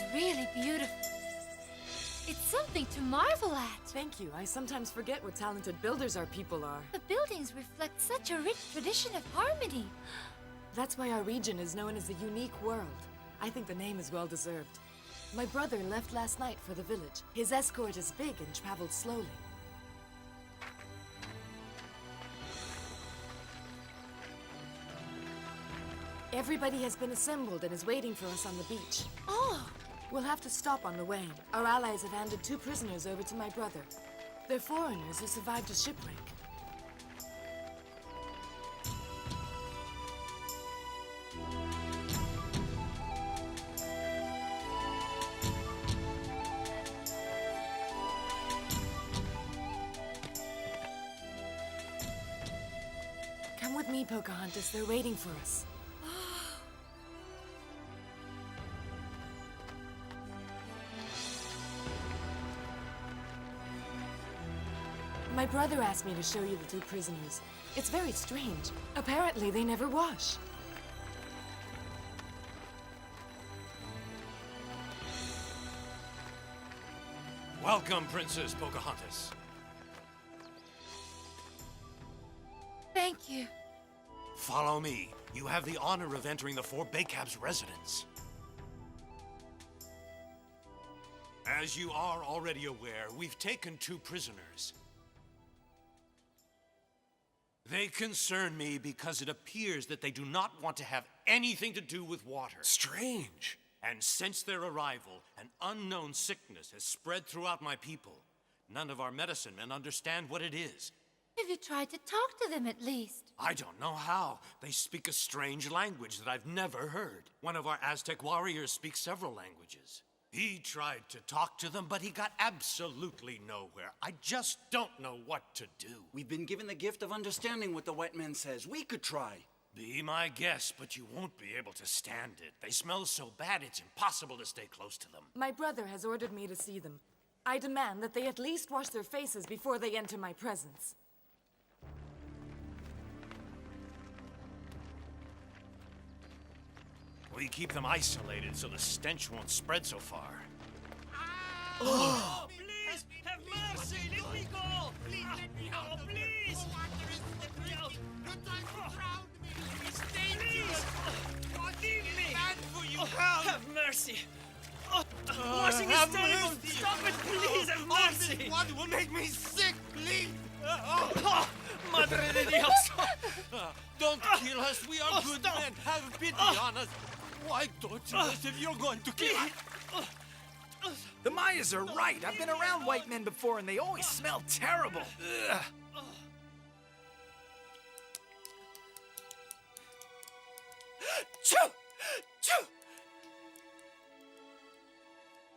is really beautiful. It's something to marvel at. Thank you. I sometimes forget what talented builders our people are. The buildings reflect such a rich tradition of harmony. That's why our region is known as the unique world. I think the name is well deserved. My brother left last night for the village. His escort is big and traveled slowly. Everybody has been assembled and is waiting for us on the beach. Oh! We'll have to stop on the way. Our allies have handed 2 prisoners over to my brother. They're foreigners who survived a shipwreck. Come with me, Pocahontas. They're waiting for us. My brother asked me to show you the 2 prisoners. It's very strange. Apparently, they never wash. Welcome, Princess Pocahontas. Thank you. Follow me. You have the honor of entering the 4 Baycab's residence. As you are already aware, we've taken 2 prisoners. They concern me because it appears that they do not want to have anything to do with water. Strange. And since their arrival, an unknown sickness has spread throughout my people. None of our medicine men understand what it is. Have you tried to talk to them at least? I don't know how. They speak a strange language that I've never heard. One of our Aztec warriors speaks several languages. He tried to talk to them, but he got absolutely nowhere. I just don't know what to do. We've been given the gift of understanding what the white man says. We could try. Be my guest, but you won't be able to stand it. They smell so bad, it's impossible to stay close to them. My brother has ordered me to see them. I demand that they at least wash their faces before they enter my presence. We keep them isolated so the stench won't spread so far. Oh, please, have mercy, let me go! Please let me out! Oh, please! The water is dripping! No time to drown me! It's dangerous! Forgive me! Bad for you! Have mercy! Washing is terrible! Stop it, please, have mercy! This water will make me sick, please! Madre de Dios! Don't kill us, we are good stop. men. Have pity on us. Why torture us if you're going to kill us? The Mayas are right. I've been around white men before, and they always smell terrible. Ugh. Choo! Choo!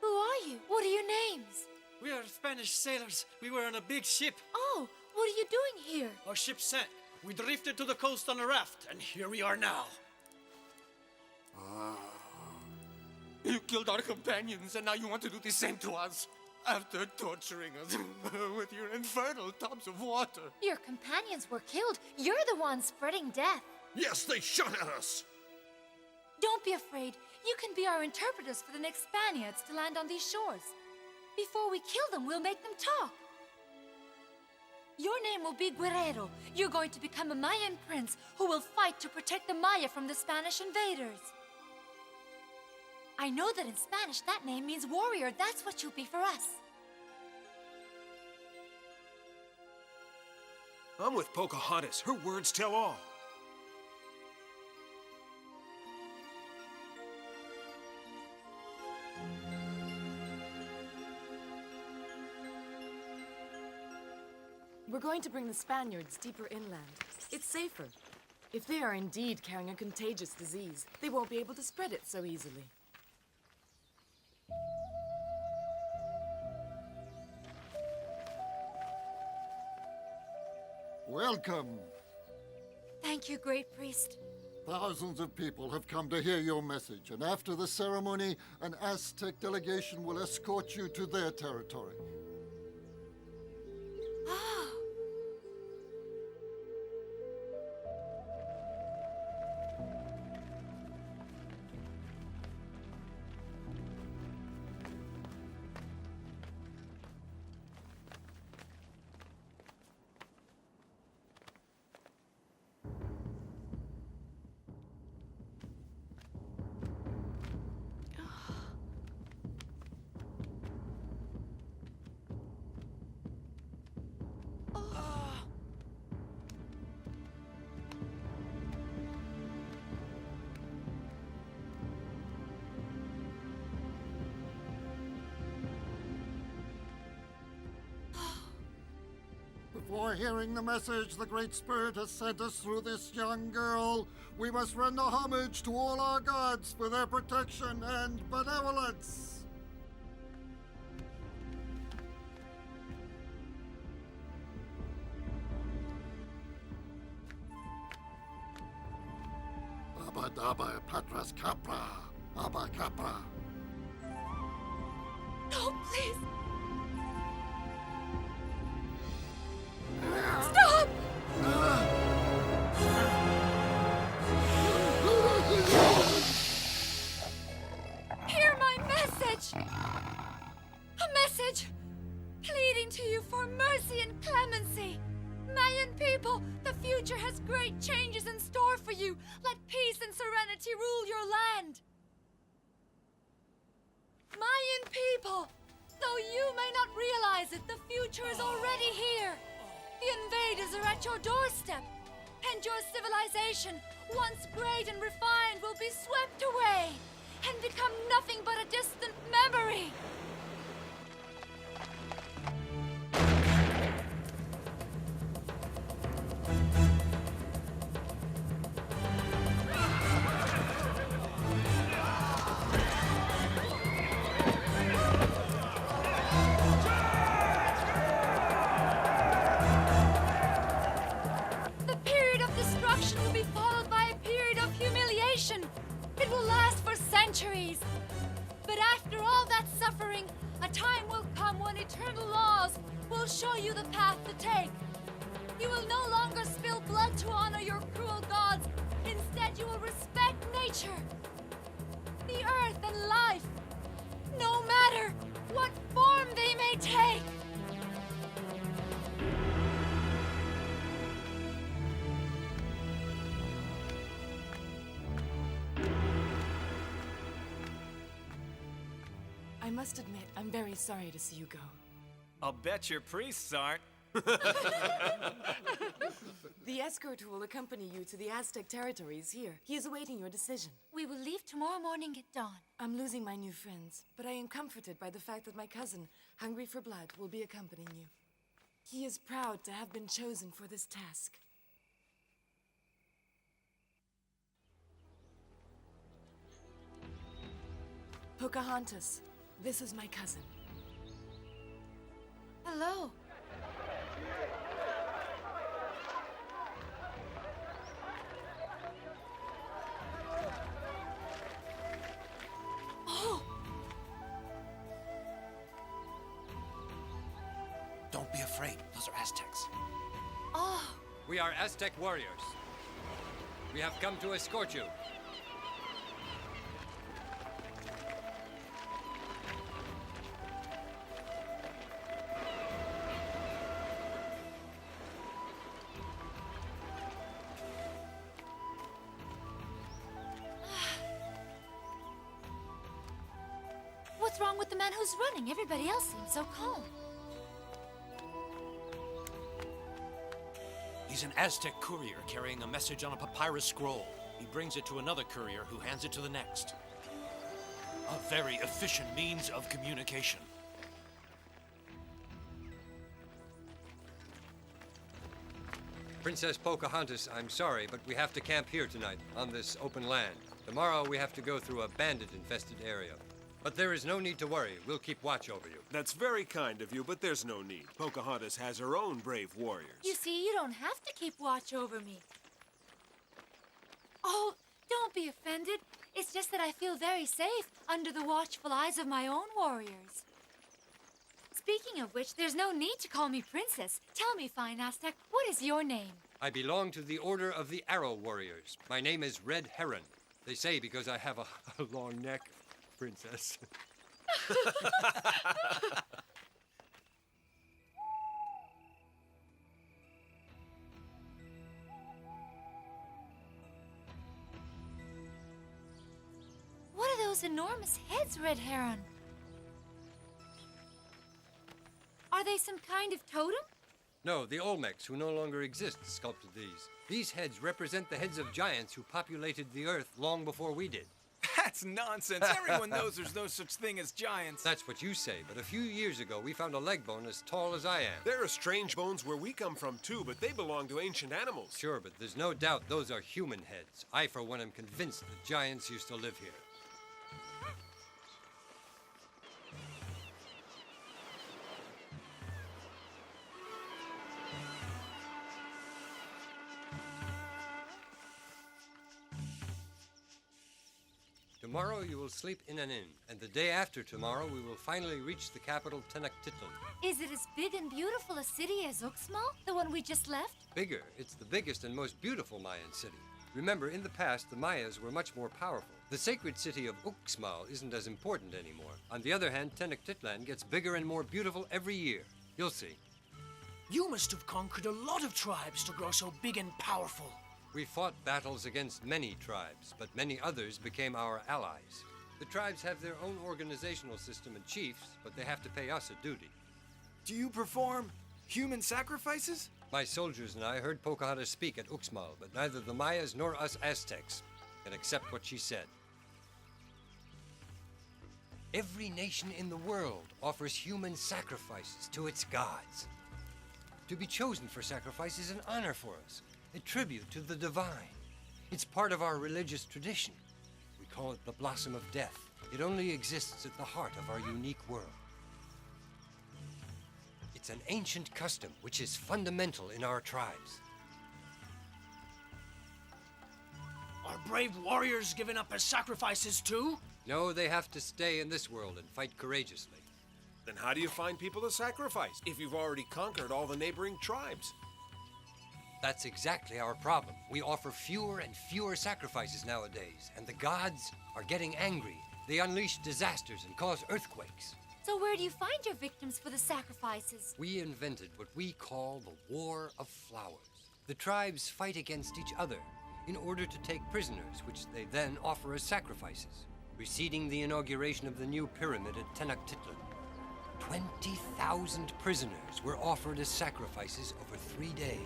Who are you? What are your names? We are Spanish sailors. We were on a big ship. Oh, what are you doing here? Our ship sank. We drifted to the coast on a raft, and here we are now. You killed our companions, and now you want to do the same to us? After torturing us with your infernal tubs of water. Your companions were killed. You're the one spreading death. Yes, they shot at us! Don't be afraid. You can be our interpreters for the next Spaniards to land on these shores. Before we kill them, we'll make them talk. Your name will be Guerrero. You're going to become a Mayan prince who will fight to protect the Maya from the Spanish invaders. I know that in Spanish that name means warrior. That's what you'll be for us. I'm with Pocahontas. Her words tell all. We're going to bring the Spaniards deeper inland. It's safer. If they are indeed carrying a contagious disease, they won't be able to spread it so easily. Welcome. Thank you, great priest. Thousands of people have come to hear your message, and after the ceremony, an Aztec delegation will escort you to their territory. Before hearing the message the Great Spirit has sent us through this young girl, we must render homage to all our gods for their protection and benevolence. Abba Patras Capra, Abba Capra. No, please. Stop! Hear my message! A message pleading to you for mercy and clemency. Mayan people, the future has great changes in store for you. Let peace and serenity rule your land. Mayan people, though you may not realize it, the future is already here. The invaders are at your doorstep, and your civilization, once great and refined, will be swept away and become nothing but a distant memory. Will be followed by a period of humiliation. It will last for centuries. But after all that suffering, a time will come when eternal laws will show you the path to take. You will no longer spill blood to honor your cruel gods. Instead, you will respect nature, the earth and life, no matter what form they may take. I must admit, I'm very sorry to see you go. I'll bet your priests aren't. The escort who will accompany you to the Aztec territory is here. He is awaiting your decision. We will leave tomorrow morning at dawn. I'm losing my new friends, but I am comforted by the fact that my cousin, hungry for blood, will be accompanying you. He is proud to have been chosen for this task. Pocahontas, this is my cousin. Hello. Oh! Don't be afraid. Those are Aztecs. Oh! We are Aztec warriors. We have come to escort you. What's wrong with the man who's running? Everybody else seems so calm. He's an Aztec courier carrying a message on a papyrus scroll. He brings it to another courier who hands it to the next. A very efficient means of communication. Princess Pocahontas, I'm sorry, but we have to camp here tonight, on this open land. Tomorrow we have to go through a bandit-infested area. But there is no need to worry. We'll keep watch over you. That's very kind of you, but there's no need. Pocahontas has her own brave warriors. You see, you don't have to keep watch over me. Oh, don't be offended. It's just that I feel very safe under the watchful eyes of my own warriors. Speaking of which, there's no need to call me princess. Tell me, fine Aztec, what is your name? I belong to the Order of the Arrow Warriors. My name is Red Heron. They say because I have a long neck, princess. What are those enormous heads, Red Heron? Are they some kind of totem? No, the Olmecs, who no longer exist, sculpted these. These heads represent the heads of giants who populated the earth long before we did. That That's nonsense. Everyone knows there's no such thing as giants. That's what you say, but a few years ago we found a leg bone as tall as I am. There are strange bones where we come from too, but they belong to ancient animals. Sure, but there's no doubt those are human heads. I, for one, am convinced that giants used to live here. Tomorrow you will sleep in an inn, and the day after tomorrow we will finally reach the capital, Tenochtitlan. Is it as big and beautiful a city as Uxmal, the one we just left? Bigger. It's the biggest and most beautiful Mayan city. Remember, in the past, the Mayas were much more powerful. The sacred city of Uxmal isn't as important anymore. On the other hand, Tenochtitlan gets bigger and more beautiful every year. You'll see. You must have conquered a lot of tribes to grow so big and powerful. We fought battles against many tribes, but many others became our allies. The tribes have their own organizational system and chiefs, but they have to pay us a duty. Do you perform human sacrifices? My soldiers and I heard Pocahontas speak at Uxmal, but neither the Mayas nor us Aztecs can accept what she said. Every nation in the world offers human sacrifices to its gods. To be chosen for sacrifice is an honor for us. A tribute to the divine. It's part of our religious tradition. We call it the blossom of death. It only exists at the heart of our unique world. It's an ancient custom which is fundamental in our tribes. Are brave warriors given up as sacrifices too? No, they have to stay in this world and fight courageously. Then how do you find people to sacrifice if you've already conquered all the neighboring tribes? That's exactly our problem. We offer fewer and fewer sacrifices nowadays, and the gods are getting angry. They unleash disasters and cause earthquakes. So where do you find your victims for the sacrifices? We invented what we call the War of Flowers. The tribes fight against each other in order to take prisoners, which they then offer as sacrifices. Preceding the inauguration of the new pyramid at Tenochtitlan, 20,000 prisoners were offered as sacrifices over 3 days.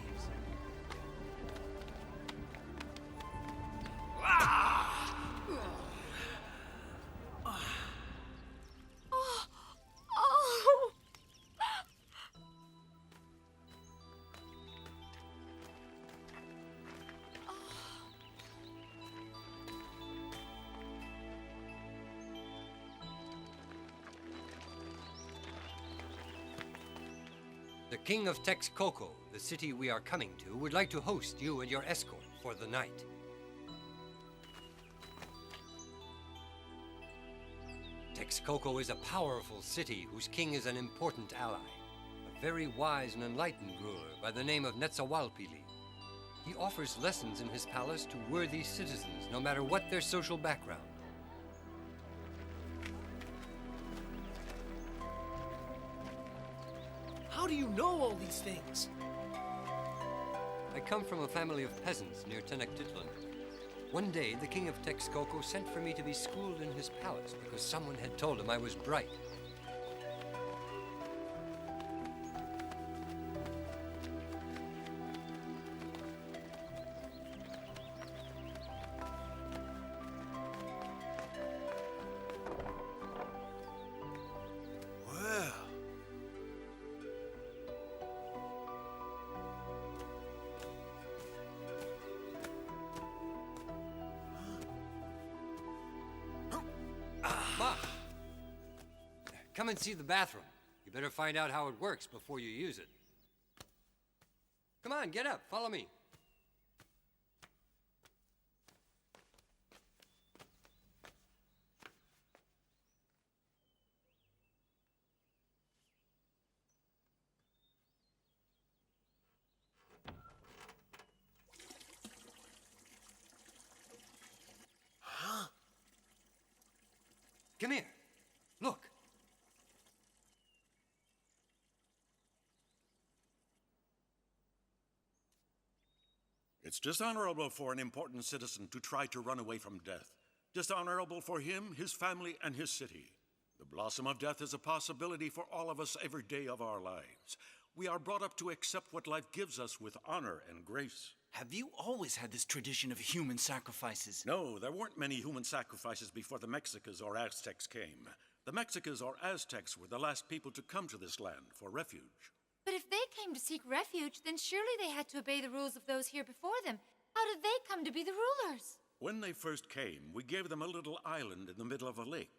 The king of Texcoco, the city we are coming to, would like to host you and your escort for the night. Texcoco is a powerful city whose king is an important ally, a very wise and enlightened ruler by the name of Nezahualpilli. He offers lessons in his palace to worthy citizens, no matter what their social background. How do you know all these things? I come from a family of peasants near Tenochtitlan. One day, the king of Texcoco sent for me to be schooled in his palace because someone had told him I was bright. Well, Ma! Come and see the bathroom. You better find out how it works before you use it. Come on, get up, follow me. Come here. Look. It's dishonorable for an important citizen to try to run away from death. Dishonorable for him, his family, and his city. The blossom of death is a possibility for all of us every day of our lives. We are brought up to accept what life gives us with honor and grace. Have you always had this tradition of human sacrifices? No, there weren't many human sacrifices before the Mexicas or Aztecs came. The Mexicas or Aztecs were the last people to come to this land for refuge. But if they came to seek refuge, then surely they had to obey the rules of those here before them. How did they come to be the rulers? When they first came, we gave them a little island in the middle of a lake.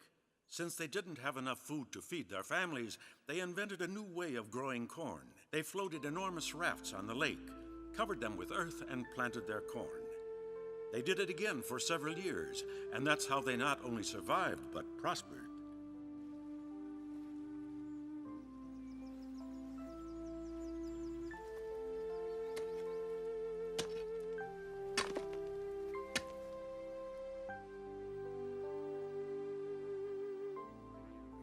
Since they didn't have enough food to feed their families, they invented a new way of growing corn. They floated enormous rafts on the lake, covered them with earth, and planted their corn. They did it again for several years, and that's how they not only survived, but prospered.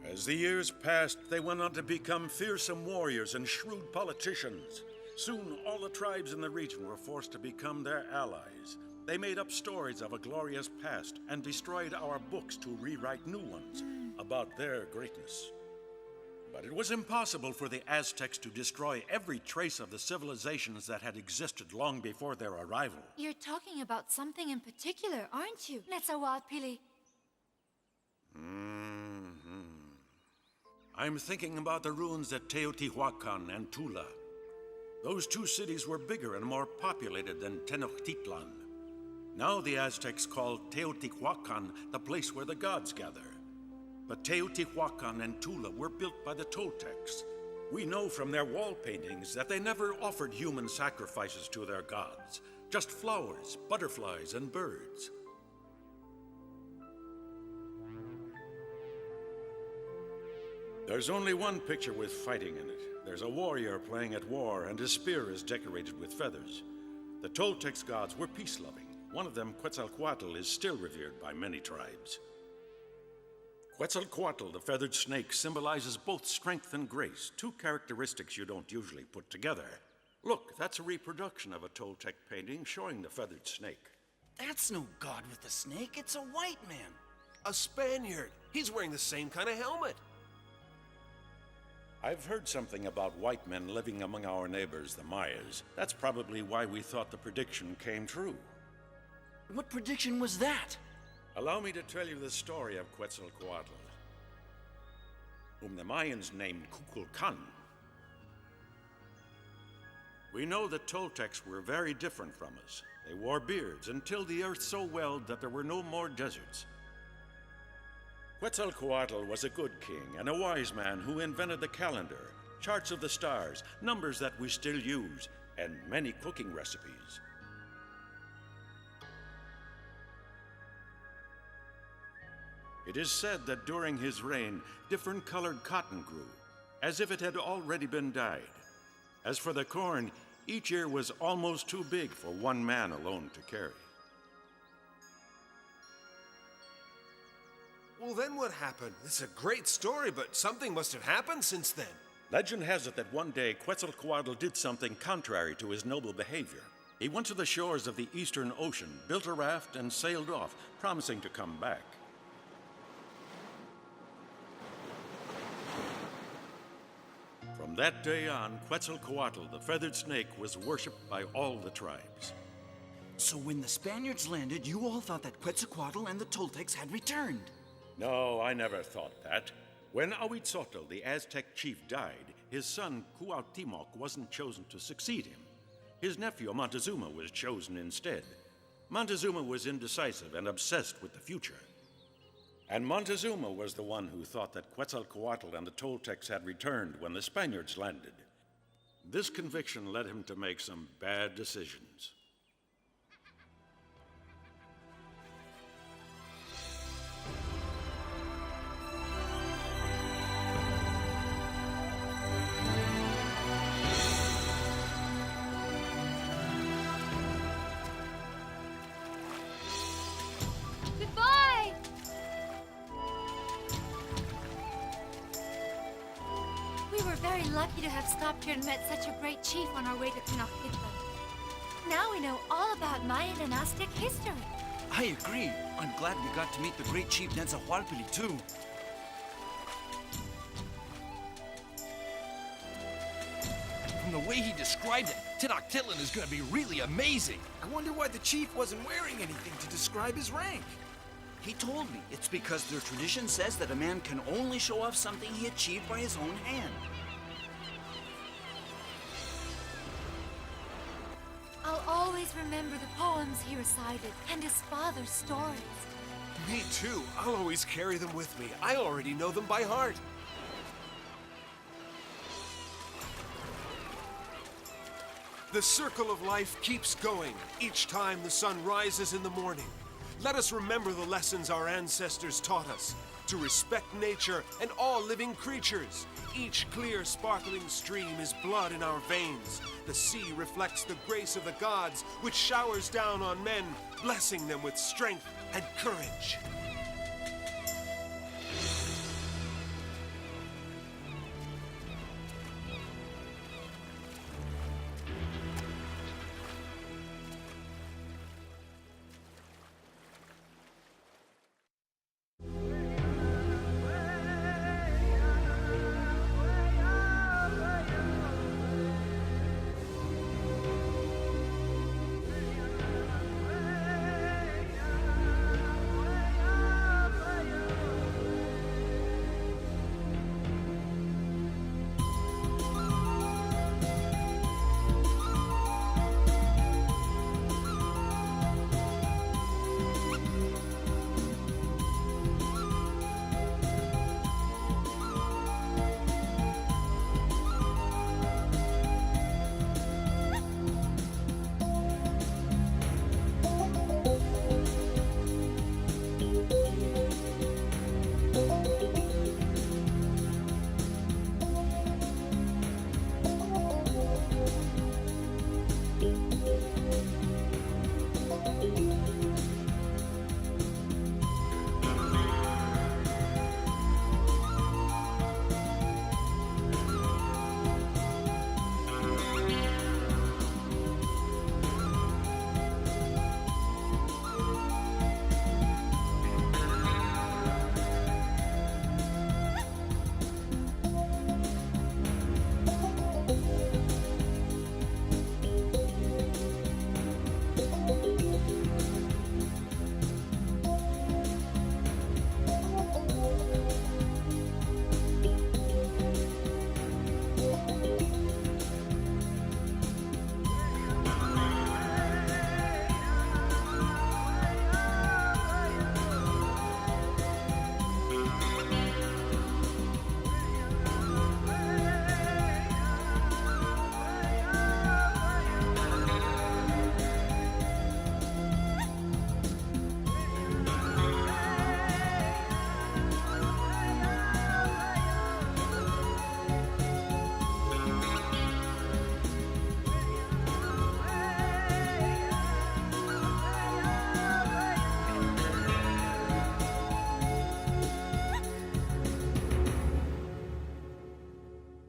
As the years passed, they went on to become fearsome warriors and shrewd politicians. Soon, all the tribes in the region were forced to become their allies. They made up stories of a glorious past and destroyed our books to rewrite new ones about their greatness. But it was impossible for the Aztecs to destroy every trace of the civilizations that had existed long before their arrival. You're talking about something in particular, aren't you, Nezahualpilli? I'm thinking about the ruins at Teotihuacan and Tula. Those two cities were bigger and more populated than Tenochtitlan. Now the Aztecs call Teotihuacan the place where the gods gather. But Teotihuacan and Tula were built by the Toltecs. We know from their wall paintings that they never offered human sacrifices to their gods, just flowers, butterflies, and birds. There's only one picture with fighting in it. There's a warrior playing at war, and his spear is decorated with feathers. The Toltecs gods were peace-loving. One of them, Quetzalcoatl, is still revered by many tribes. Quetzalcoatl, the feathered snake, symbolizes both strength and grace, two characteristics you don't usually put together. Look, that's a reproduction of a Toltec painting showing the feathered snake. That's no god with a snake, it's a white man. A Spaniard. He's wearing the same kind of helmet. I've heard something about white men living among our neighbors, the Mayas. That's probably why we thought the prediction came true. What prediction was that? Allow me to tell you the story of Quetzalcoatl, whom the Mayans named Kukulkan. We know the Toltecs were very different from us. They wore beards and tilled the earth so well that there were no more deserts. Quetzalcoatl was a good king and a wise man who invented the calendar, charts of the stars, numbers that we still use, and many cooking recipes. It is said that during his reign, different colored cotton grew, as if it had already been dyed. As for the corn, each ear was almost too big for one man alone to carry. Well, then what happened? It's a great story, but something must have happened since then. Legend has it that one day Quetzalcoatl did something contrary to his noble behavior. He went to the shores of the Eastern Ocean, built a raft, and sailed off, promising to come back. From that day on, Quetzalcoatl, the feathered snake, was worshipped by all the tribes. So when the Spaniards landed, you all thought that Quetzalcoatl and the Toltecs had returned. No, I never thought that. When Ahuitzotl, the Aztec chief, died, his son Cuauhtémoc wasn't chosen to succeed him. His nephew Montezuma was chosen instead. Montezuma was indecisive and obsessed with the future. And Montezuma was the one who thought that Quetzalcoatl and the Toltecs had returned when the Spaniards landed. This conviction led him to make some bad decisions. Goodbye! We were very lucky to have stopped here and met such a great chief on our way to Tenochtitlan. Now we know all about Mayan and Aztec history. I agree. I'm glad we got to meet the great chief Nezahualpilli, too. From the way he described it, Tenochtitlan is gonna be really amazing. I wonder why the chief wasn't wearing anything to describe his rank. He told me it's because their tradition says that a man can only show off something he achieved by his own hand. I'll always remember the poems he recited and his father's stories. Me too. I'll always carry them with me. I already know them by heart. The circle of life keeps going each time the sun rises in the morning. Let us remember the lessons our ancestors taught us, to respect nature and all living creatures. Each clear, sparkling stream is blood in our veins. The sea reflects the grace of the gods, which showers down on men, blessing them with strength and courage.